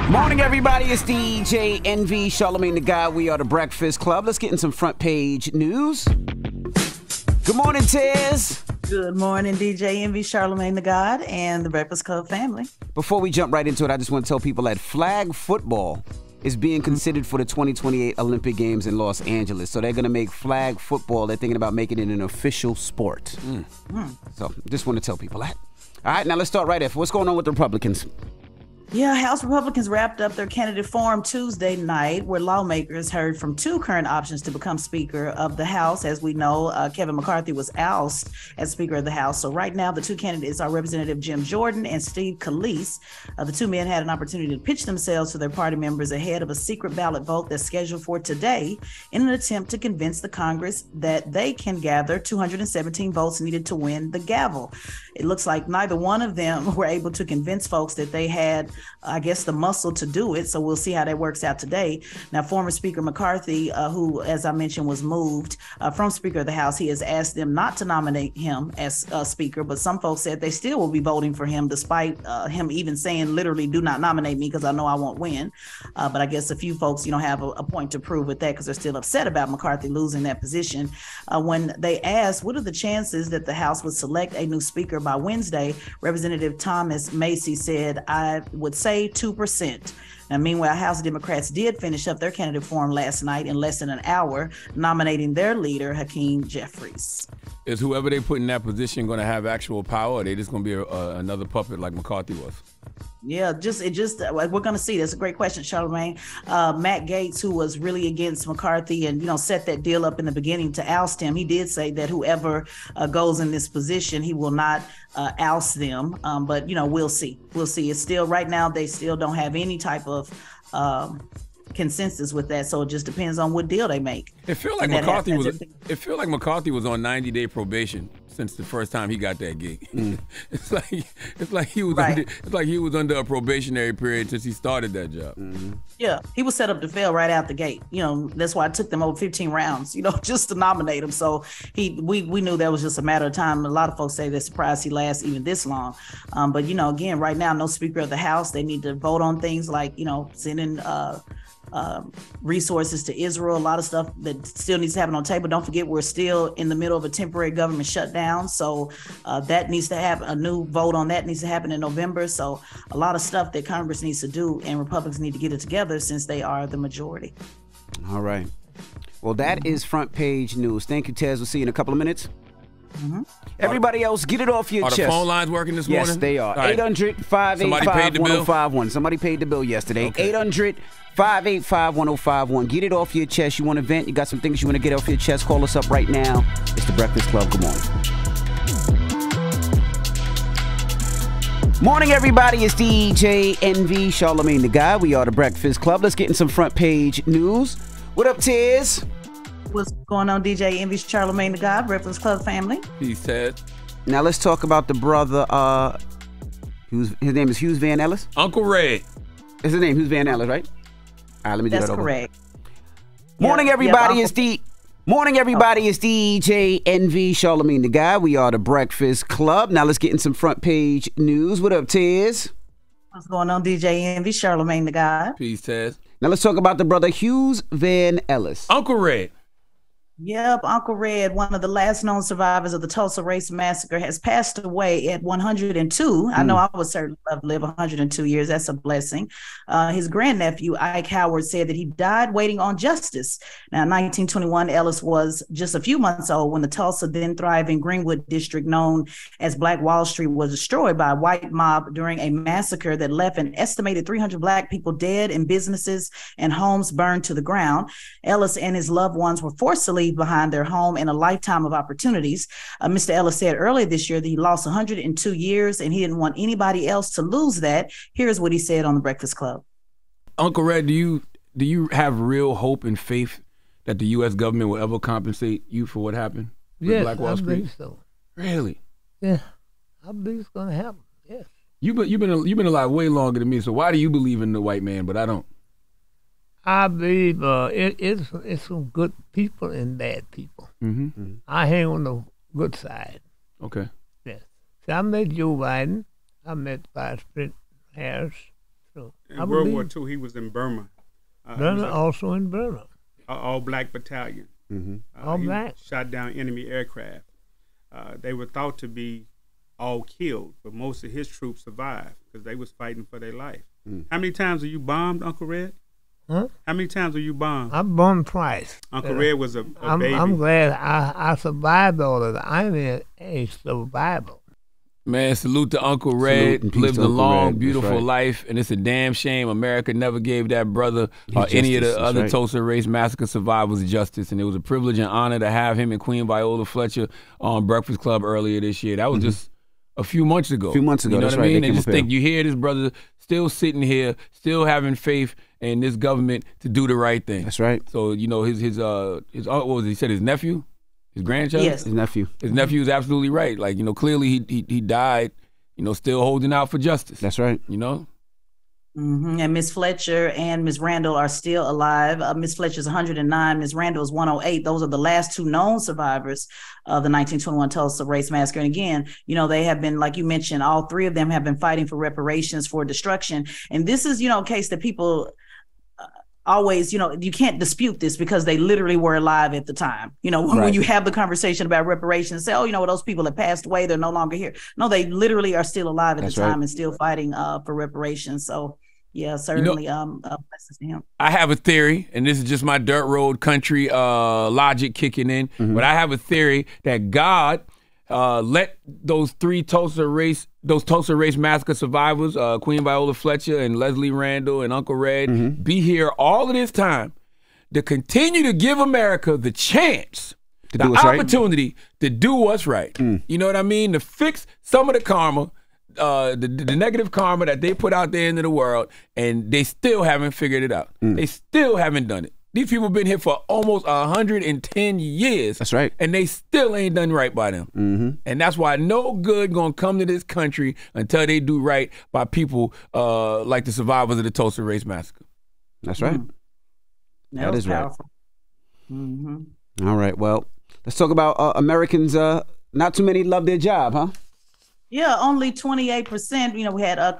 Morning, everybody. It's DJ NV, Charlamagne the God. We are the Breakfast Club. Let's get in some front page news. Good morning, Tiz. Good morning, DJ NV, Charlamagne the God, and the Breakfast Club family. Before we jump right into it, I just want to tell people that flag football is being considered for the 2028 Olympic Games in Los Angeles. So they're going to make flag football. They're thinking about making it an official sport. So just want to tell people that. All right, now let's start right after. What's going on with the Republicans? Yeah, House Republicans wrapped up their candidate forum Tuesday night, where lawmakers heard from two current options to become Speaker of the House. As we know, Kevin McCarthy was ousted as Speaker of the House. So right now, the two candidates are Representative Jim Jordan and Steve Scalise. The two men had an opportunity to pitch themselves to their party members ahead of a secret ballot vote that's scheduled for today in an attempt to convince the Congress that they can gather 217 votes needed to win the gavel. It looks like neither one of them were able to convince folks that they had, I guess, the muscle to do it. So we'll see how that works out today. Now, former Speaker McCarthy, who, as I mentioned, was moved from Speaker of the House, he has asked them not to nominate him as Speaker, but some folks said they still will be voting for him, despite him even saying literally, do not nominate me because I know I won't win. But I guess a few folks, have a point to prove with that because they're still upset about McCarthy losing that position. When they asked, what are the chances that the House would select a new Speaker by Wednesday, Representative Thomas Massey said, I would say 2%. Now, meanwhile, House Democrats did finish up their candidate forum last night in less than an hour, nominating their leader, Hakeem Jeffries. Is whoever they put in that position going to have actual power, or are they just going to be another puppet like McCarthy was? Yeah, we're going to see. That's a great question, Charlamagne. Matt Gaetz, who was really against McCarthy and, set that deal up in the beginning to oust him, he did say that whoever goes in this position, he will not oust them. But, we'll see. We'll see. It's still right now, they still don't have any type of consensus with that. So it just depends on what deal they make. It feels like McCarthy was on 90-day probation since the first time he got that gig. It's like he was under a probationary period since he started that job. Yeah, he was set up to fail right out the gate. That's why it took them over 15 rounds, just to nominate him. So we knew that was just a matter of time. A lot of folks say they're surprised he lasts even this long. But again, right now, no Speaker of the House. They need to vote on things like sending resources to Israel, a lot of stuff that still needs to happen on the table. Don't forget, we're still in the middle of a temporary government shutdown. So that needs to happen. A new vote on that needs to happen in November. So a lot of stuff that Congress needs to do, and Republicans need to get it together since they are the majority. All right. Well, that is front page news. Thank you, Tez. We'll see you in a couple of minutes. Everybody else, get it off your chest. Are the phone lines working this morning? Yes, they are. 800-585-1051. Somebody paid the bill yesterday. Okay. 800-585-1051. Get it off your chest. You want to vent? You got some things you want to get off your chest? Call us up right now. It's the Breakfast Club. Good morning. Morning, everybody. It's DJ NV, Charlamagne the Guy. We are the Breakfast Club. Let's get in some front page news. What up, Tiz? What's going on, DJ NV, Charlamagne the God, Breakfast Club family? He said. Now let's talk about the brother. His name is Hughes Van Ellis. Uncle Red. Is his name Hughes Van Ellis, right? All right, let me do that over. That's correct. Morning, everybody. It's DJ NV, Charlamagne the Guy. We are the Breakfast Club. Now let's get in some front page news. What up, Tiz? What's going on, DJ NV, Charlamagne the God? Peace, Tez. Now let's talk about the brother Hughes Van Ellis. Uncle Red. Yep, Uncle Red, one of the last known survivors of the Tulsa race massacre, has passed away at 102. I know I would certainly love to live 102 years. That's a blessing. His grandnephew, Ike Howard, said that he died waiting on justice. Now, in 1921, Ellis was just a few months old when the Tulsa, then thriving Greenwood district known as Black Wall Street was destroyed by a white mob during a massacre that left an estimated 300 Black people dead and businesses and homes burned to the ground. Ellis and his loved ones were forced to leave behind their home and a lifetime of opportunities. Mr. Ellis said earlier this year that he lost 102 years and he didn't want anybody else to lose that. Here's what he said on the Breakfast Club. Uncle Red, do you have real hope and faith that the U.S. government will ever compensate you for what happened with Black Wall Street? I believe so. Really? Yeah, I believe it's going to happen. Yes. You've been alive way longer than me. So why do you believe in the white man, but I don't? I believe it's some good people and bad people. I hang on the good side. Okay. Yes. See, I met Joe Biden. I met Vice President Harris. So in World War II, he was in Burma. Burma, also in Burma. All-black battalion. All black. Shot down enemy aircraft. They were thought to be all killed, but most of his troops survived because they was fighting for their life. How many times were you bombed, Uncle Red? Huh? How many times were you bombed? I bombed twice. Uncle Red was a baby. I'm glad I survived all of that. I'm a survivor. Man, salute to Uncle Red. Lived a long, beautiful right. life, and it's a damn shame America never gave that brother or any of the other Tulsa Race Massacre survivors justice. And it was a privilege and honor to have him and Queen Viola Fletcher on Breakfast Club earlier this year. That was just a few months ago. You know what I mean? And just think, you hear this brother still sitting here, still having faith in this government to do the right thing. That's right. So, you know, his what was it? He said his nephew? His grandchild? Yes. His nephew. His nephew is absolutely right. Like, you know, clearly he died, you know, still holding out for justice. That's right. You know? And Miss Fletcher and Miss Randall are still alive. Miss Fletcher's 109. Miss Randall is 108. Those are the last two known survivors of the 1921 Tulsa Race Massacre. And again, you know, they have been, like you mentioned, all three of them have been fighting for reparations for destruction. And this is, you know, a case that people always, you know, you can't dispute this because they literally were alive at the time. You know, when you have the conversation about reparations, say, oh, you know, those people have passed away, they're no longer here. No, they literally are still alive at the time and still fighting for reparations. So, yeah, certainly, blessings to him. I have a theory, and this is just my dirt road country logic kicking in, but I have a theory that God let those Tulsa Race Massacre survivors, Queen Viola Fletcher and Leslie Randall and Uncle Red, be here all of this time to continue to give America the chance, the opportunity to do what's right. You know what I mean? To fix some of the karma, the negative karma that they put out there into the world, and they still haven't figured it out. They still haven't done it. These people been here for almost 110 years. That's right. And they still ain't done right by them. And that's why no good gonna come to this country until they do right by people like the survivors of the Tulsa Race Massacre. That's right. That is powerful. Right. All right. Well, let's talk about Americans. Not too many love their job, huh? Yeah, only 28%. You know, we had a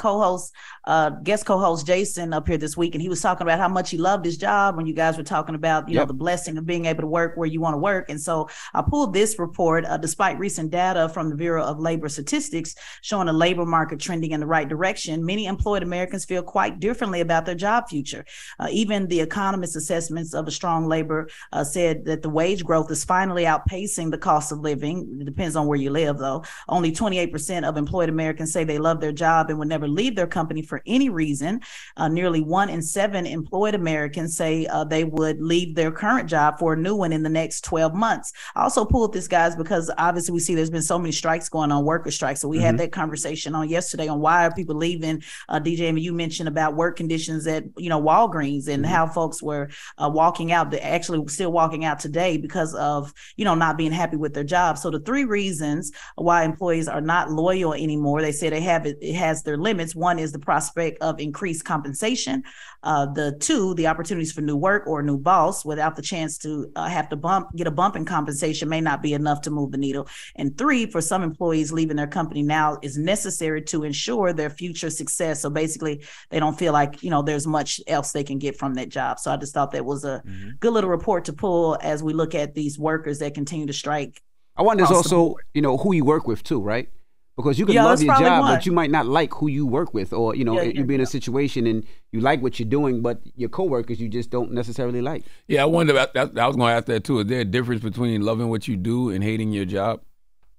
guest co-host Jason up here this week, and he was talking about how much he loved his job when you guys were talking about, you know, the blessing of being able to work where you want to work. And so I pulled this report, despite recent data from the Bureau of Labor Statistics showing a labor market trending in the right direction, many employed Americans feel quite differently about their job future. Even the economist assessments of a strong labor said that the wage growth is finally outpacing the cost of living. It depends on where you live, though. Only 28% of employed Americans say they love their job and would never leave their company for any reason. Nearly 1 in 7 employed Americans say they would leave their current job for a new one in the next 12 months. I also pulled this, guys, because obviously we see there's been so many strikes going on, worker strikes. So we had that conversation on yesterday on why are people leaving. DJ, and you mentioned about work conditions at, you know, Walgreens and how folks were walking out, actually still walking out today because of, you know, not being happy with their job. So the 3 reasons why employees are not loyal anymore, they say it has their limits. One is the prospect of increased compensation. The 2, the opportunities for new work or a new boss without the chance to have to get a bump in compensation may not be enough to move the needle. And 3, for some employees, leaving their company now is necessary to ensure their future success. So basically, they don't feel like, you know, there's much else they can get from that job. So I just thought that was a good little report to pull as we look at these workers that continue to strike. I wonder also, you know, who you work with too, right? Because you can love your job, but you might not like who you work with, or, you know, you be in a situation and you like what you're doing, but your coworkers you just don't necessarily like. Yeah, I wonder about that. I was going to ask that too. Is there a difference between loving what you do and hating your job?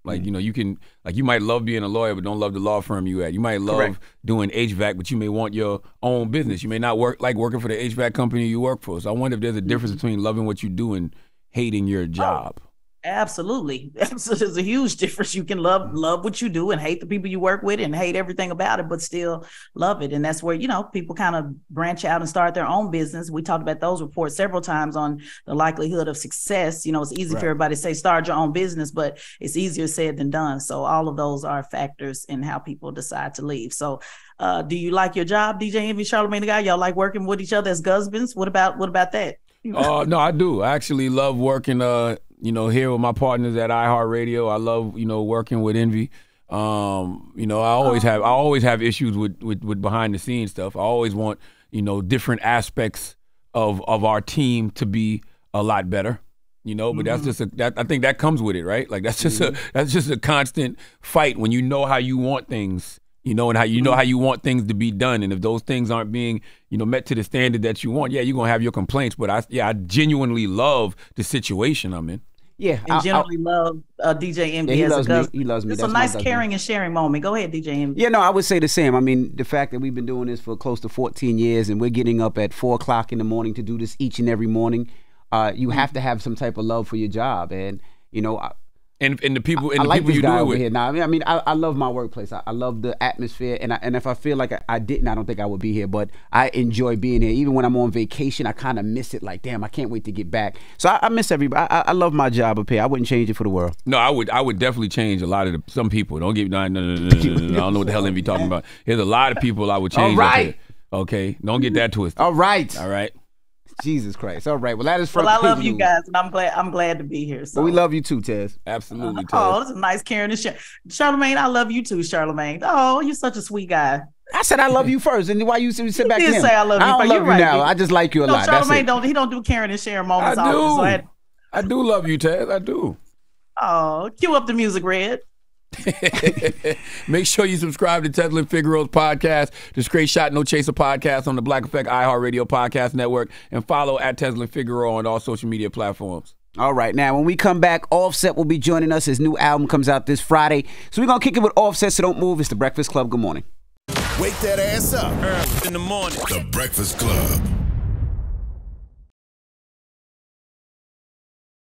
Like, you know, you might love being a lawyer, but don't love the law firm you at. You might love doing HVAC, but you may want your own business. You may not like working for the HVAC company you work for. So I wonder if there's a difference between loving what you do and hating your job. Absolutely. There's a huge difference. You can love what you do and hate the people you work with and hate everything about it, but still love it. And that's where, you know, people kind of branch out and start their own business. We talked about those reports several times on the likelihood of success. You know, it's easy for everybody to say, start your own business, but it's easier said than done. So all of those are factors in how people decide to leave. So do you like your job, DJ Envy, Charlamagne the Guy? Y'all like working with each other as husbands? What about that? No, I do. I actually love working, you know, here with my partners at iHeartRadio. I love, you know, working with Envy. You know, I always have issues with behind the scenes stuff. I always want, you know, different aspects of our team to be a lot better. You know, but that's just I think that comes with it, right? Like that's just a constant fight when you know how you want things, you know, and how you know how you want things to be done. And if those things aren't being, you know, met to the standard that you want, yeah, you're gonna have your complaints. But I genuinely love the situation I'm in. Yeah, and generally love DJ Envy as a cousin. He loves me. It's a nice caring and sharing moment. Go ahead, DJ Envy. Yeah, no, I would say the same. I mean, the fact that we've been doing this for close to 14 years and we're getting up at 4 o'clock in the morning to do this each and every morning, you have to have some type of love for your job. And, you know, and the people and I the like people this you guy do it over with. here. Now, I mean, I love my workplace. I love the atmosphere, and if I feel like I didn't, I don't think I would be here. But I enjoy being here. Even when I'm on vacation, I kind of miss it. Like, damn, I can't wait to get back. So I miss everybody. I love my job up here. I wouldn't change it for the world. No, I would definitely change a lot of some people. Don't get no. I don't know what the hell Envy talking about. There's a lot of people I would change. All right. Up here. Okay, don't get that twisted. All right. All right. Jesus Christ. All right. Well, that is I love you guys, and I'm glad to be here. So well, we love you too, Tez. Absolutely, Tez. Oh, this is a nice caring and share. Charlamagne, I love you too, Charlamagne. Oh, you're such a sweet guy. I said I love you first, and why you sit back did in? say I love you. I don't love you now. I just like you a lot. Charlamagne don't do caring and sharing moments. I do. So I do love you, Tez. I do. Oh, cue up the music, Red. Make sure you subscribe to Tesla and Figaro's podcast, the Straight Shot No Chaser podcast on the Black Effect iHeartRadio podcast network, and follow at Tesla and Figaro on all social media platforms. All right, now when we come back, Offset will be joining us. His new album comes out this Friday, so we're gonna kick it with Offset. So don't move. It's the Breakfast Club. Good morning. Wake that ass up early in the morning. The Breakfast Club.